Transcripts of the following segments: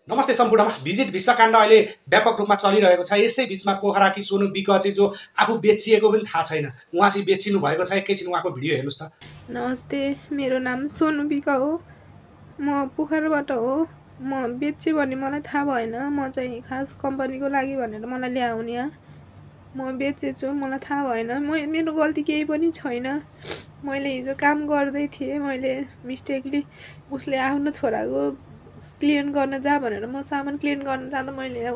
नमस्ते सम्पूर्णमा भिजिट भिसाकाण्ड अहिले व्यापक रूपमा चलिरहेको छ। यसै बीचमा पोखराकी सोनु विक चाहिँ जो आफू बेचिएको पनि थाहा छैन, उहाँ चाहिँ बेचिनु भएको छ। एकैछिन उहाँको भिडियो हेर्नुस् त। नमस्ते, मेरो नाम सोनु विक हो। म पोखराबाट हो। म बेचे भन्ने मलाई थाहा भएन। म चाहिँ खास कम्पनीको लागि भनेर मलाई ल्याउने यहाँ। म बेचेछु, मलाई थाहा भएन। मेरो गल्ती केही पनि छैन। मैले हिजो काम गर्दै थिएँ। मैले मिस्टेकली उसले आफ्नो छोराको क्लिन गर्न जा भनेर म सामान क्लिन गर्न जाँदा मैले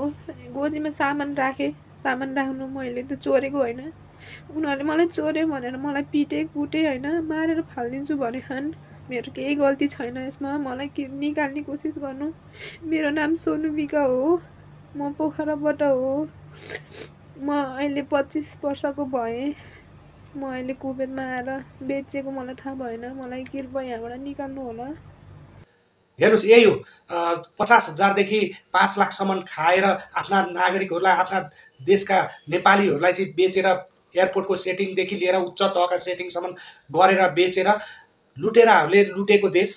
गोजीमा सामान राखेँ। सामान राख्नु मैले त चोरेको होइन। उनीहरूले मलाई चोर्यो भनेर मलाई पिटे कुटे होइन, मारेर फालिदिन्छु भने खान्। मेरो केही गल्ती छैन यसमा। मलाई निकाल्ने कोसिस गर्नु। मेरो नाम सोनु विक हो। म पोखराबाट हो। म अहिले 25 वर्षको भएँ। म अहिले कुवेतमा आएर बेचेको मलाई थाहा भएन। मलाई कृपया यहाँबाट निकाल्नु होला। हेर्नुस्, यही हो 50,000 देखि 5 लाखसम्म खाएर आफ्ना नागरिकहरूलाई, आफ्ना देशका नेपालीहरूलाई चाहिँ बेचेर एयरपोर्टको सेटिङदेखि लिएर उच्च तहका सेटिङसम्म गरेर बेचेर लुटेराहरूले लुटेको देश।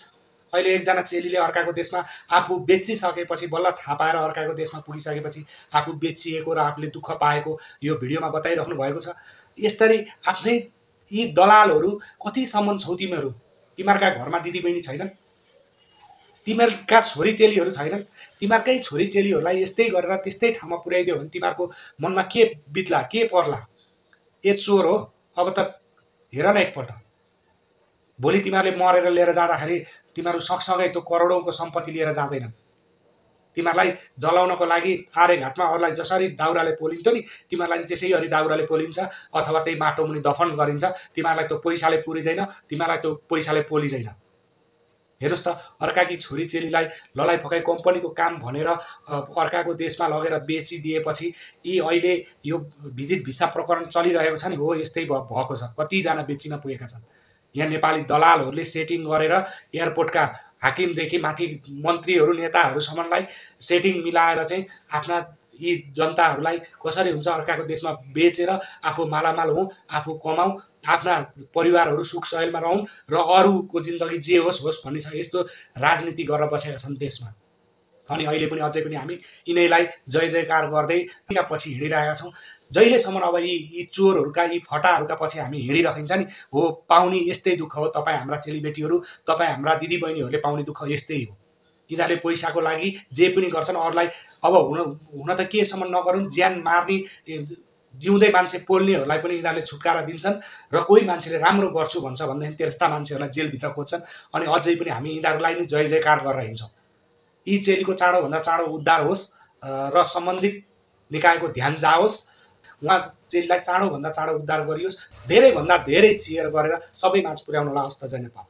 अहिले एकजना चेलीले अर्काको देशमा आफू बेचिसकेपछि बल्ल थाहा पाएर अर्काको देशमा पुगिसकेपछि आफू बेचिएको र आफूले दुःख पाएको यो भिडियोमा बताइराख्नु भएको छ। यसरी आफ्नै यी दलालहरू कतिसम्म छौ तिमीहरू? तिमीहरूका घरमा दिदीबहिनी छैनन्? तिमीहरूका छोरी चेलीहरू छैनन्? तिमीहरूकै छोरी चेलीहरूलाई यस्तै गरेर त्यस्तै ठाउँमा पुर्याइदियो भने तिमीहरूको मनमा के बित्ला, के पर्ला? ए चोर हो? अब त हेर न एकपल्ट। भोलि तिमीहरूले मरेर लिएर जाँदाखेरि तिमीहरू सँगसँगै त्यो करोडौँको सम्पत्ति लिएर जाँदैनन्। तिमीहरूलाई जलाउनको लागि आर्यघाटमा अरूलाई जसरी दाउराले पोलिन्थ्यो नि, तिमीहरूलाई त्यसै गरी दाउराले पोलिन्छ अथवा त्यही माटो मुनि दफन गरिन्छ। तिमीहरूलाई त्यो पैसाले पुरिँदैन, तिमीहरूलाई त्यो पैसाले पोलिँदैन। हेर्नुहोस् त, अर्काकी छोरी चेलीलाई ललाइ फकाइ कम्पनीको काम भनेर अर्काको देशमा लगेर बेचिदिएपछि यी अहिले यो भिजिट भिसा प्रकरण चलिरहेको छ नि, हो यस्तै भएको छ। कतिजना बेचिन पुगेका छन्। यहाँ नेपाली दलालहरूले सेटिङ गरेर एयरपोर्टका हाकिमदेखि माथि मन्त्रीहरू नेताहरूसम्मलाई सेटिङ मिलाएर चाहिँ आफ्ना यी जनताहरूलाई कसरी हुन्छ अर्काको देशमा बेचेर आफू मालामाल हौँ, आफू कमाउँ, आफ्ना परिवारहरू सुख सहेलमा रहौँ र अरूको जिन्दगी जे होस् होस् भन्ने छ। यस्तो राजनीति गरेर बसेका छन् देशमा। अनि अहिले पनि अझै पनि हामी यिनैलाई जय जयकार गर्दै पछि हिँडिरहेका छौँ। जहिलेसम्म अब यी चोरहरूका, यी फटाहरूका पछि हामी हिँडिरहन्छ नि, हो पाउने यस्तै दुःख हो। तपाईँ हाम्रा चेलीबेटीहरू, तपाईँ हाम्रा दिदीबहिनीहरूले पाउने दुःख यस्तै हो। यिनीहरूले पैसाको लागि जे पनि गर्छन्। अरूलाई अब हुन त केसम्म नगरून्, ज्यान मार्ने जिउँदै मान्छे पोल्नेहरूलाई पनि यिनीहरूले छुटकारा दिन्छन् र कोही मान्छेले राम्रो गर्छु भन्छ भनेदेखि त्यस्ता मान्छेहरूलाई जेलभित्र खोज्छन्। अनि अझै पनि हामी यिनीहरूलाई नै जय जयकार गरेर हिँड्छौँ। यी चेलीको चाँडोभन्दा चाँडो उद्धार होस् र सम्बन्धित निकायको ध्यान जाओस्। उहाँ चेलीलाई चाँडोभन्दा चाँडो उद्धार गरियोस्। धेरैभन्दा धेरै सेयर गरेर सबै माझ पुर्याउनु होला। हस्त जय नेपाल।